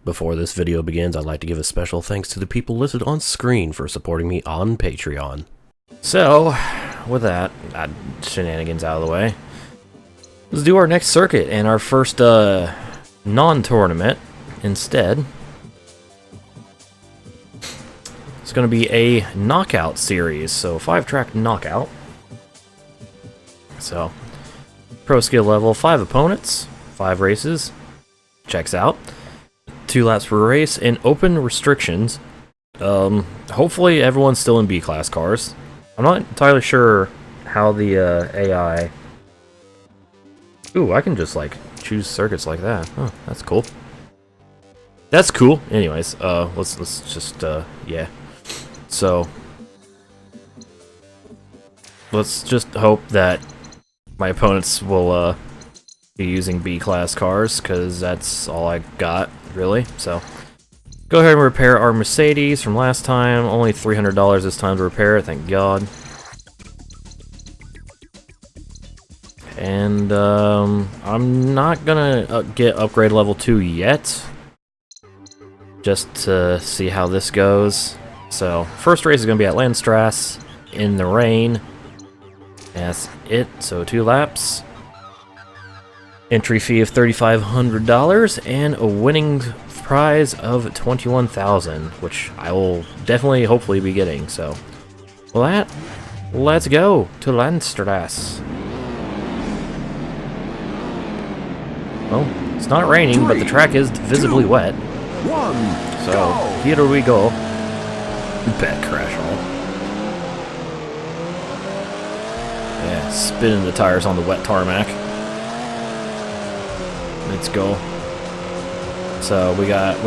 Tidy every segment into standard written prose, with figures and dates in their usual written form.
Before this video begins, I'd like to give a special thanks to the people listed on screen for supporting me on Patreon. So, with that shenanigans out of the way, let's do our next circuit and our first non-tournament instead. It's going to be a knockout series, so 5-track knockout. So, pro skill level, 5 opponents, 5 races, checks out. 2 laps per race, and open restrictions. Hopefully everyone's still in B-class cars. I'm not entirely sure how the AI... Ooh, I can just, like, choose circuits like that. Oh, that's cool. That's cool. Anyways, let's just, yeah. So, let's just hope that my opponents will, be using B-class cars, because that's all I got, really. So, go ahead and repair our Mercedes from last time. Only $300 this time to repair it, thank God. And, I'm not gonna get upgrade level 2 yet, just to see how this goes. So, first race is gonna be at Landstrasse, in the rain. That's it, so 2 laps. Entry fee of $3,500 and a winning prize of $21,000, which I will definitely, hopefully, be getting. So, well, let's go to Landstrasse. Well, it's not raining, but the track is visibly wet. So here we go. Bad crash hole. Yeah, spinning the tires on the wet tarmac. Let's go. So we got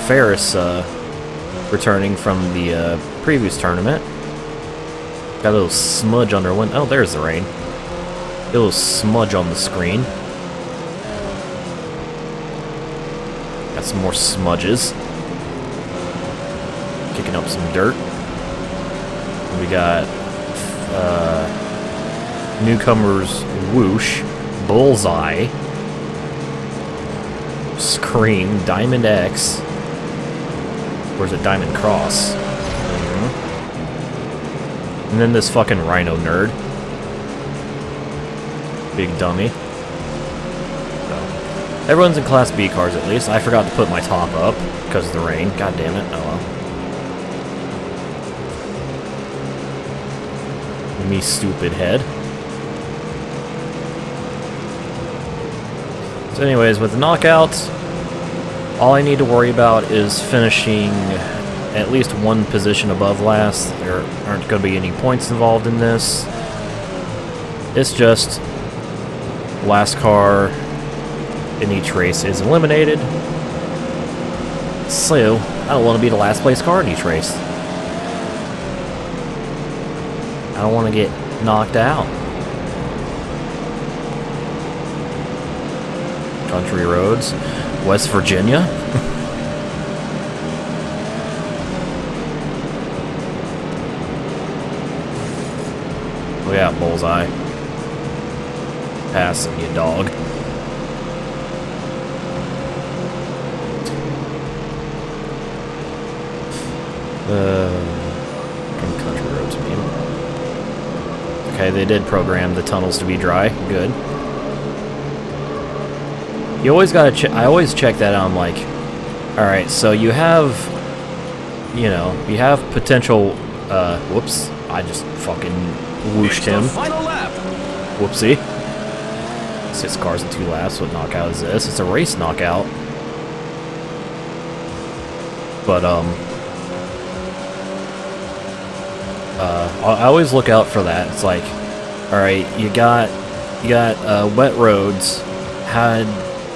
Ferris returning from the previous tournament. Got a little smudge on their window. Oh, there's the rain. A little smudge on the screen. Got some more smudges. Kicking up some dirt. We got newcomers Whoosh. Bullseye, Scream, Diamond X, or is it Diamond Cross? And then this fucking Rhino nerd. Big dummy. So, everyone's in Class B cars at least. I forgot to put my top up because of the rain. God damn it. Oh well. Me stupid head. So anyways, with the knockouts, all I need to worry about is finishing at least 1 position above last. There aren't going to be any points involved in this. It's just last car in each race is eliminated. So, I don't want to be the last place car in each race. I don't want to get knocked out. Country roads, West Virginia. Oh yeah, Bullseye. Passing you, dog. Country roads, man. Okay, they did program the tunnels to be dry. Good. You always gotta check. I always check that out. I'm like, alright, so you have, you know, you have potential, whoops, I just fucking whooshed him. Whoopsie. 6 cars in 2 laps, what knockout is this? It's a race knockout. But, I always look out for that. It's like, alright, you got wet roads,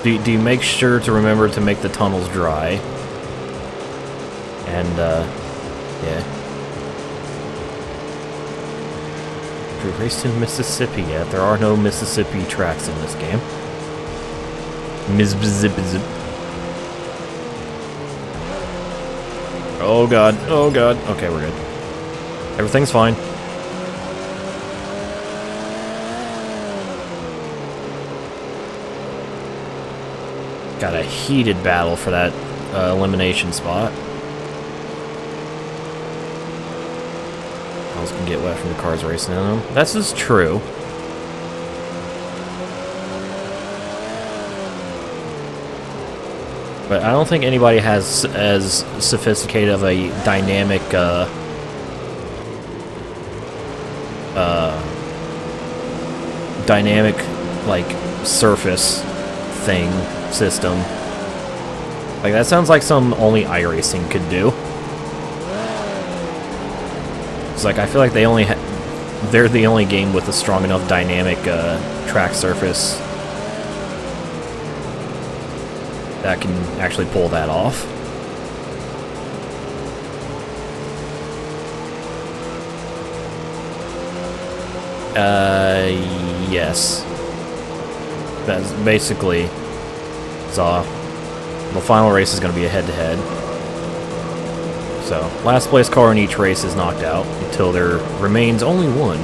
do you make sure to remember to make the tunnels dry? And, yeah. If we raced in Mississippi yet, there are no Mississippi tracks in this game. Mississippi. Oh god, oh god. Okay, we're good. Everything's fine. God, I heated battle for that elimination spot. I was gonna get wet from the cars racing in them. This is true. But I don't think anybody has as sophisticated of a dynamic like surface thing system. Like that sounds like some only iRacing could do. It's like I feel like they're the only game with a strong enough dynamic track surface that can actually pull that off. Yes. That's basically... So, the final race is going to be a head-to-head. So, last place car in each race is knocked out until there remains only one.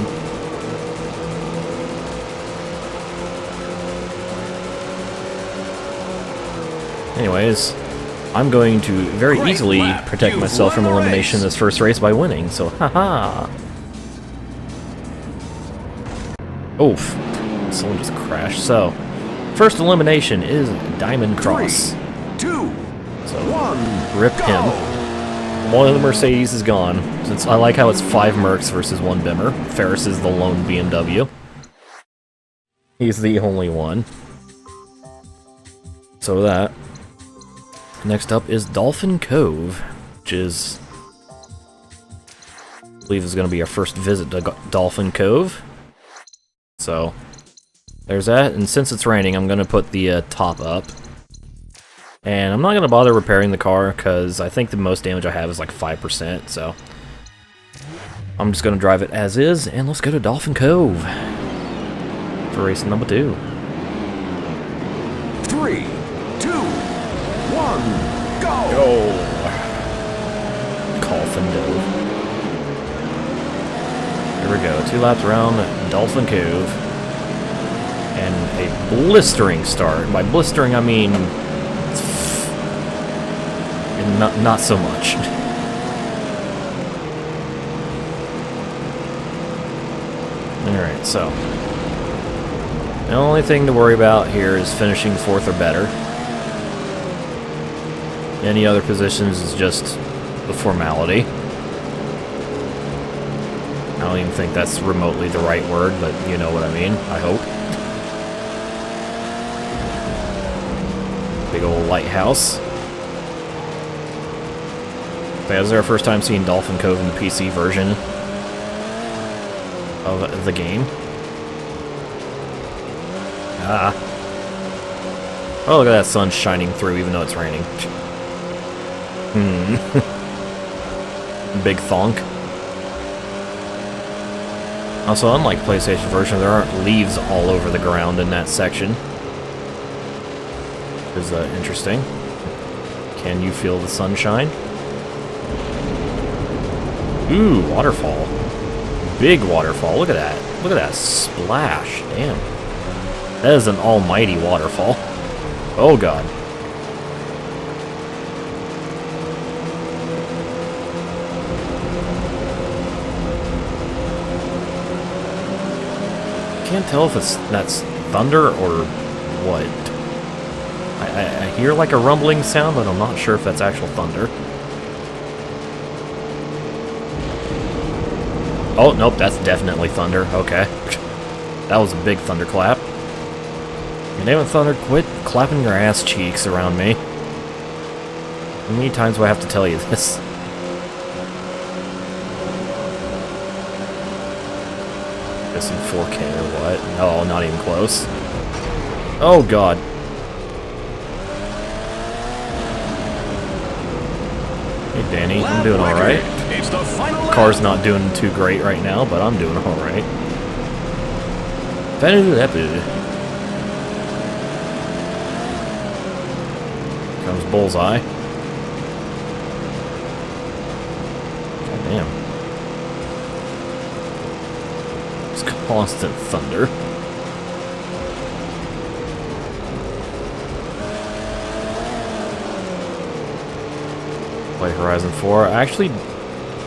Anyways, I'm going to very easily protect myself from elimination in this first race by winning, so haha! Oof. Someone just crashed. So, first elimination is Diamond Cross. 3, 2, so, 1, rip go. him. One of the Mercedes is gone. Since I like how it's 5 Mercs versus 1 Bimmer. Ferris is the lone BMW. He's the only one. So that. Next up is Dolphin Cove, which is... I believe is going to be our first visit to Dolphin Cove. So, there's that, and since it's raining, I'm going to put the top up. And I'm not going to bother repairing the car, because I think the most damage I have is like 5%, so... I'm just going to drive it as is, and let's go to Dolphin Cove for race number 2. 3, 2, 1, go! Go! Dolphin Cove. Here we go, 2 laps around Dolphin Cove. And a blistering start. By blistering, I mean... not so much. Alright, so... The only thing to worry about here is finishing 4th or better. Any other positions is just the formality. I don't even think that's remotely the right word, but you know what I mean, I hope. Big old lighthouse. That was our first time seeing Dolphin Cove in the PC version of the game. Ah. Oh, look at that sun shining through even though it's raining. Big thonk. Also, unlike PlayStation version, there aren't leaves all over the ground in that section. Is interesting. Can you feel the sunshine? Ooh, waterfall. Big waterfall. Look at that. Look at that splash. Damn. That is an almighty waterfall. Oh god. Can't tell if that's thunder or what. I hear like a rumbling sound, but I'm not sure if that's actual thunder. Oh, nope, that's definitely thunder. Okay. That was a big thunderclap. And damn it, Thunder, quit clapping your ass cheeks around me. How many times do I have to tell you this? This in 4K or what? No, not even close. Oh god. Hey Danny, I'm doing alright. Car's not doing too great right now, but I'm doing alright. Comes Bullseye. God damn. It's constant thunder. 5, play Horizon 4. I actually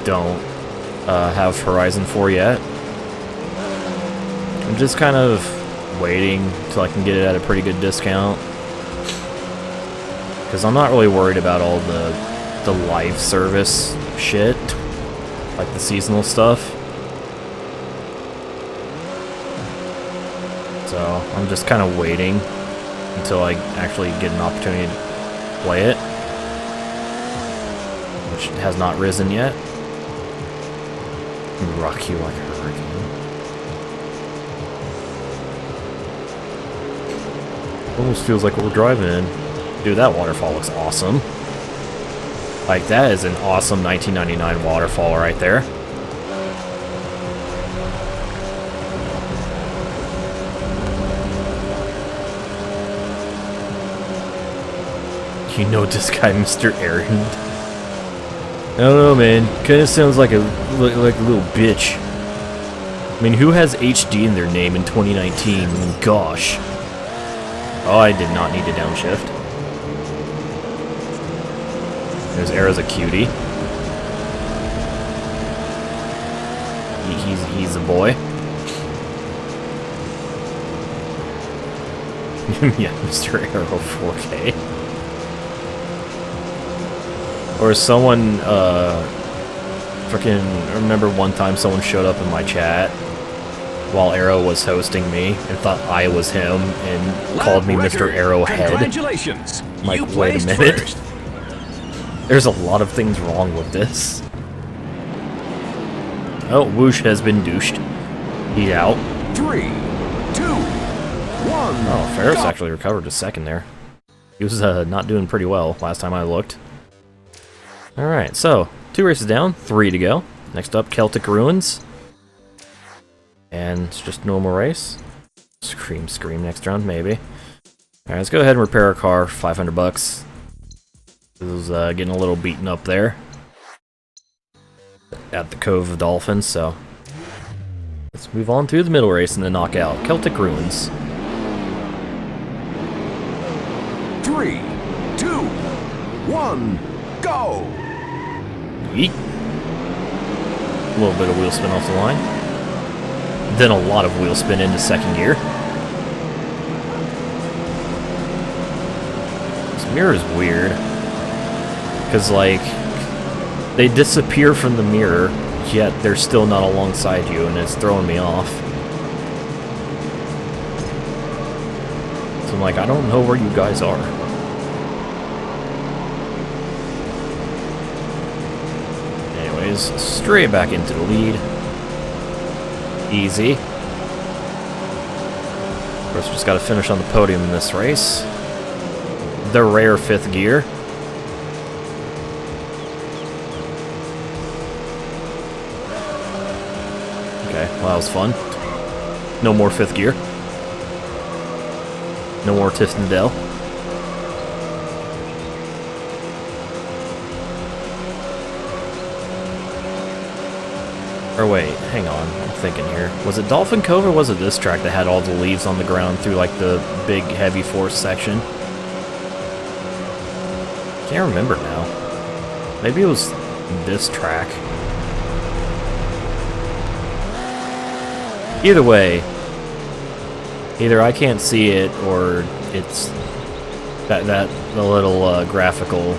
don't have Horizon 4 yet. I'm just kind of waiting till I can get it at a pretty good discount. Because I'm not really worried about all the live service shit, like the seasonal stuff. So I'm just kind of waiting until I actually get an opportunity to play it, which has not risen yet. Rock you like a hurricane. Almost feels like we're driving in. Dude, that waterfall looks awesome. Like, that is an awesome 1999 waterfall right there. You know this guy, Mr. Aaron. I don't know, man. Kinda sounds like a little bitch. I mean, who has HD in their name in 2019? I mean, gosh. Oh, I did not need to downshift. There's Arrow's a cutie. He's a boy. Yeah, Mr. Arrow 4K. Or someone, freaking, I remember one time someone showed up in my chat while Arrow was hosting me and thought I was him and called me Mr. Arrowhead. Congratulations! Like, wait a minute. First. There's a lot of things wrong with this. Oh, Whoosh has been douched. He's out. 3, 2, 1. Oh, Ferris actually recovered a second there. He was not doing pretty well last time I looked. Alright, so 2 races down, 3 to go. Next up, Celtic Ruins. And it's just a normal race. Scream next round, maybe. Alright, let's go ahead and repair our car, 500 bucks. It was getting a little beaten up there at the Cove of Dolphins, so let's move on to the middle race and the knockout. Celtic Ruins. 3, 2, 1, go! Yeet. A little bit of wheel spin off the line. Then a lot of wheel spin into second gear. This mirror is weird. Because, like, they disappear from the mirror, yet they're still not alongside you, and it's throwing me off. So I'm like, I don't know where you guys are. Anyways, straight back into the lead. Easy. Of course, we just gotta finish on the podium in this race. The rare 5th gear. Okay, well, that was fun. No more 5th gear. No more Tiffindale. Or wait, hang on, I'm thinking here. Was it Dolphin Cove or was it this track that had all the leaves on the ground through like the big heavy force section? Can't remember now. Maybe it was this track. Either way, either I can't see it or it's the little graphical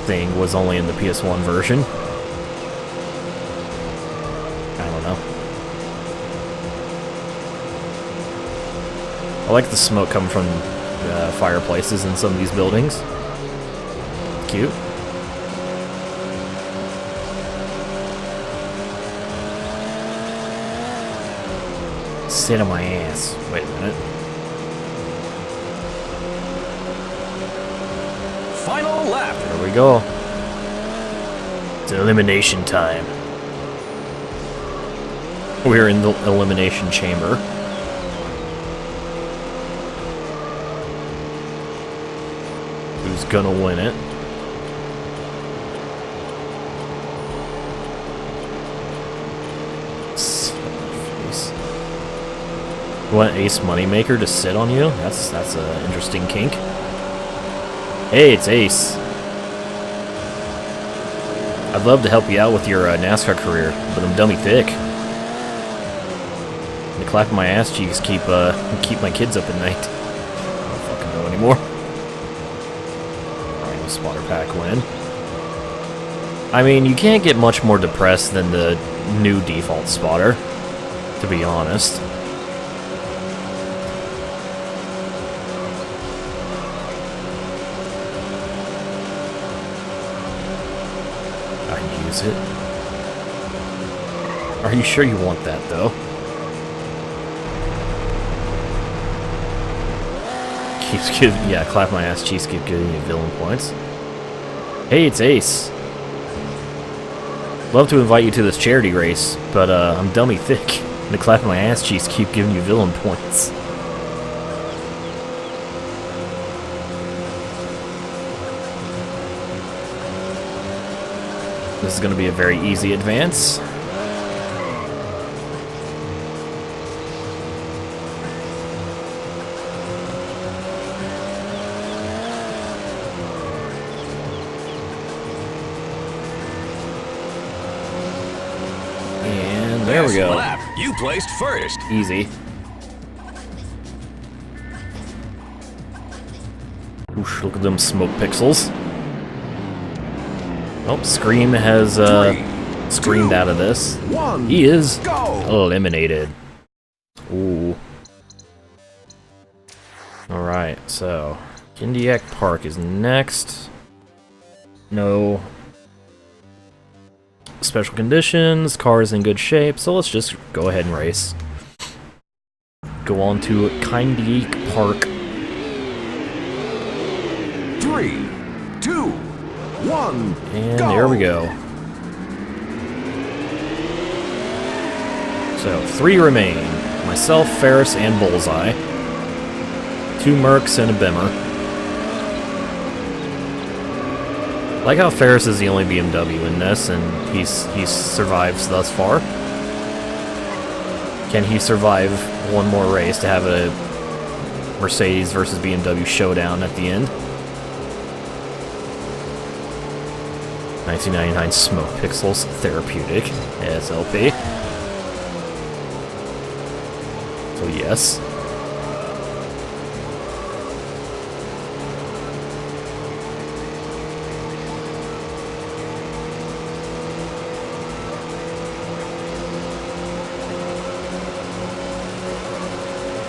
thing was only in the PS1 version. I don't know. I like the smoke coming from fireplaces in some of these buildings. Cute. Sit on my ass. Wait a minute. Final lap. There we go. It's elimination time. We're in the elimination chamber. Who's gonna win it? You want Ace Moneymaker to sit on you? That's an interesting kink. Hey, it's Ace. I'd love to help you out with your NASCAR career, but I'm dummy thick. The clapping my ass cheeks keep my kids up at night. I don't fucking know anymore. Alright, spotter pack win. I mean, you can't get much more depressed than the new default spotter, to be honest. I'd use it. Are you sure you want that, though? Keeps giving, yeah, clap my ass cheeks keep giving you villain points. Hey, it's Ace. Love to invite you to this charity race, but I'm dummy thick. And the clap my ass cheeks keep giving you villain points. This is going to be a very easy advance. And there we go. Lap, you placed first. Easy. Oosh, look at them smoke pixels. Oh, Scream has screamed out of this. He is eliminated. Ooh. Alright, so Kindiak Park is next. No special conditions, car is in good shape, so let's just go ahead and race. Go on to Kindiak Park. 3, 2, 1, and go. There we go. So, 3 remain. Myself, Ferris, and Bullseye. 2 Mercs and a Bimmer. Like how Ferris is the only BMW in this, and he survives thus far. Can he survive one more race to have a Mercedes versus BMW showdown at the end? 1999 Smoke Pixels Therapeutic SLP. So yes.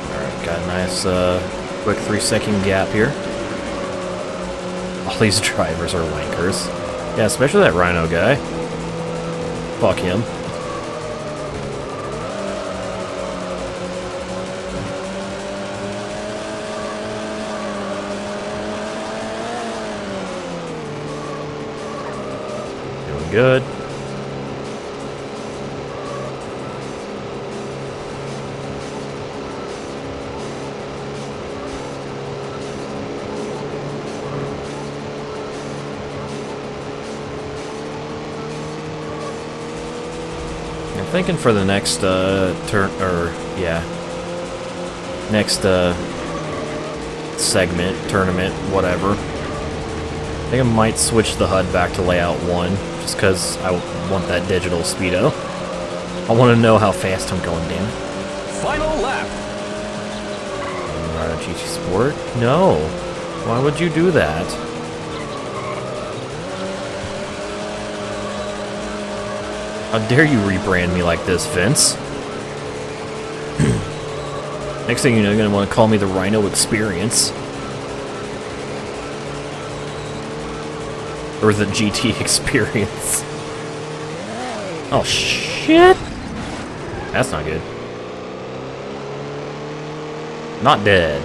Alright, got a nice quick 3-second gap here. All these drivers are wankers. Yeah, especially that Rhino guy. Fuck him. Doing good. I'm thinking for the next segment, tournament, whatever. I think I might switch the HUD back to layout 1, just because I want that digital speedo. I want to know how fast I'm going, damn it. Final lap. GT Sport? No. Why would you do that? How dare you rebrand me like this, Vince? Next thing you know, you're gonna want to call me the Rhino Experience. Or the GT Experience. Oh, shit! That's not good. Not dead.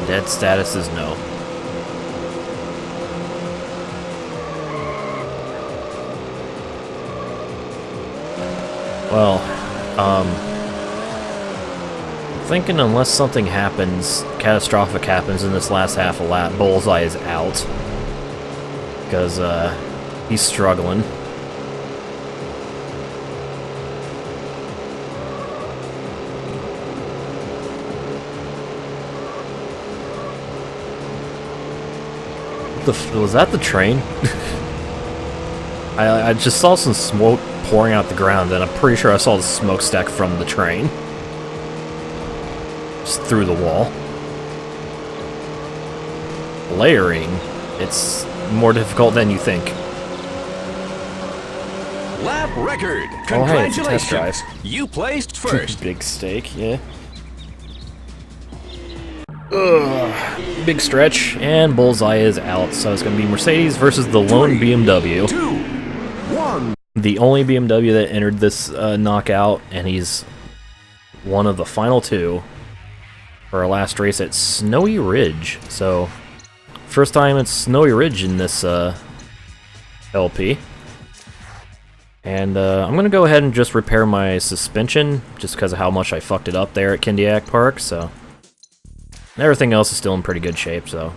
Dead status is no. Well, thinking unless something happens, catastrophic happens in this last half a lap, Bullseye is out. Because, he's struggling. Was that the train? I just saw some smoke pouring out the ground, and I'm pretty sure I saw the smokestack from the train. Just through the wall. Layering. It's more difficult than you think. Lap record. Oh, hey, it's a test Congratulations. drive. You placed first. Big stake, yeah. Ugh. Big stretch, and Bullseye is out, so it's going to be Mercedes versus the lone BMW. 2, 1. The only BMW that entered this knockout, and he's one of the final two for our last race at Snowy Ridge. So, first time at Snowy Ridge in this LP. And I'm going to go ahead and just repair my suspension, just because of how much I fucked it up there at Kindiak Park, so... Everything else is still in pretty good shape, so...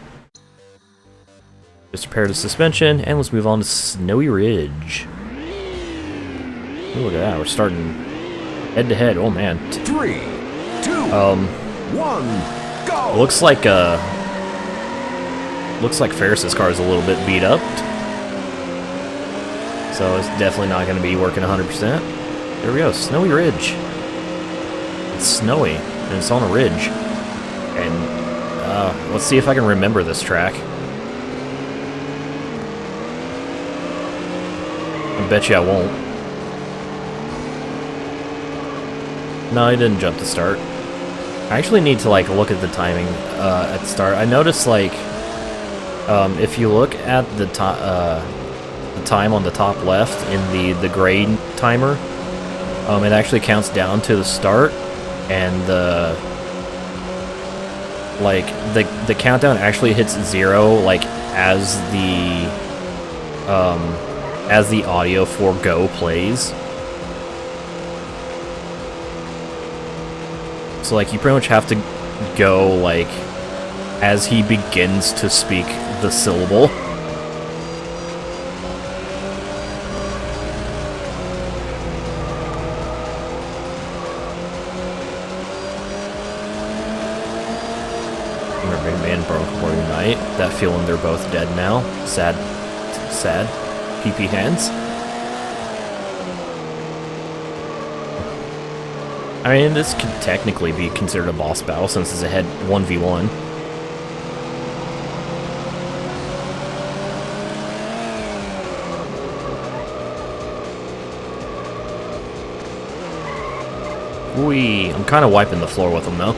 Just repair the suspension, and let's move on to Snowy Ridge. Ooh, look at that, we're starting head-to-head, oh man. 3, 2, 1, go! Looks like Ferris's car is a little bit beat up. So it's definitely not going to be working 100%. There we go, Snowy Ridge. It's snowy, and it's on a ridge. And let's see if I can remember this track. I bet you I won't. No, I didn't jump to start. I actually need to like look at the timing at the start. I noticed like if you look at the time on the top left in the grade timer, it actually counts down to the start, and the countdown actually hits 0 like as the audio for go plays. So like you pretty much have to go like as he begins to speak the syllable. That feeling they're both dead now. Sad. PP hands. I mean, this could technically be considered a boss battle since it's a head 1v1. Whee! I'm kind of wiping the floor with them though.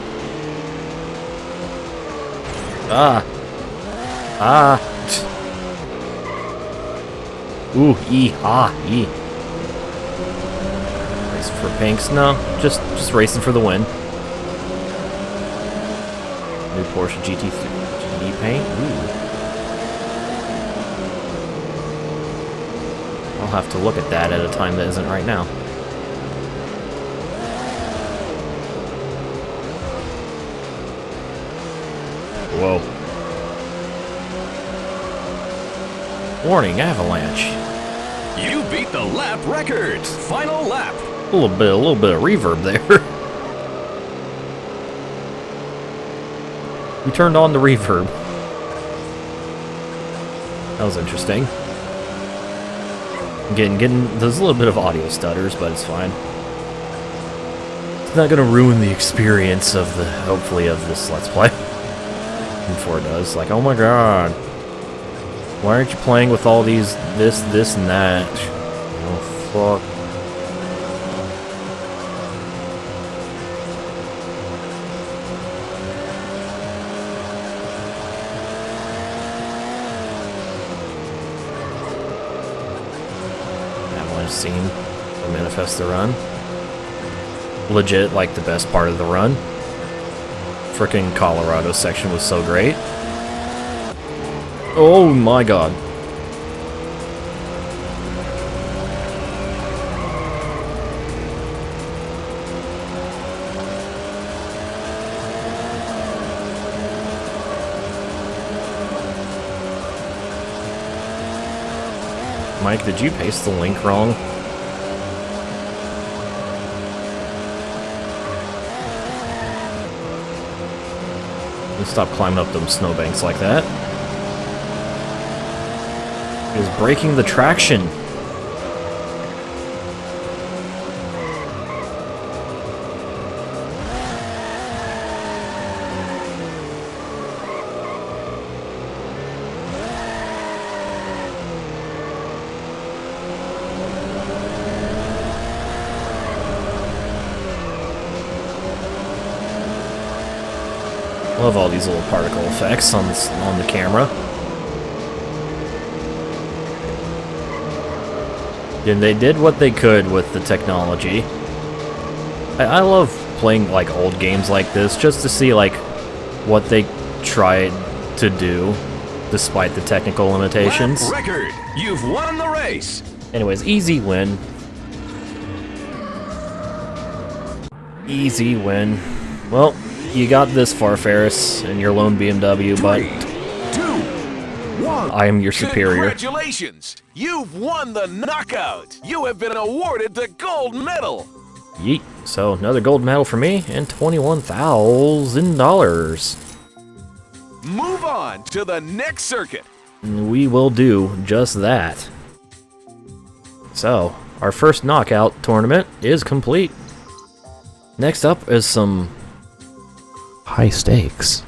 Ooh, E. Racing for pinks? No, just racing for the win. New Porsche GT paint? Ooh. I'll have to look at that at a time that isn't right now. Whoa. Warning, avalanche. You beat the lap record. Final lap. A little bit of reverb there. We turned on the reverb. That was interesting. There's a little bit of audio stutters, but it's fine. It's not gonna ruin the experience of hopefully of this Let's Play. Before it does, like, oh my god, why aren't you playing with all these this and that? Oh fuck. Avalanche scene to manifest the run. Legit, like the best part of the run. Frickin' Colorado section was so great. Oh my god. Mike, did you paste the link wrong? Let's stop climbing up them snowbanks like that. Is breaking the traction. Love all these little particle effects on the camera. And they did what they could with the technology. I love playing like old games like this just to see like what they tried to do despite the technical limitations. Lap record. You've won the race. Anyways, easy win. Easy win. Well, you got this far, Ferris, in your lone BMW, but 3, 2, 1. I am your superior. Congratulations! You've won the knockout! You have been awarded the gold medal! Yeet. So, another gold medal for me, and $21,000. Move on to the next circuit! We will do just that. So, our first knockout tournament is complete. Next up is some high stakes.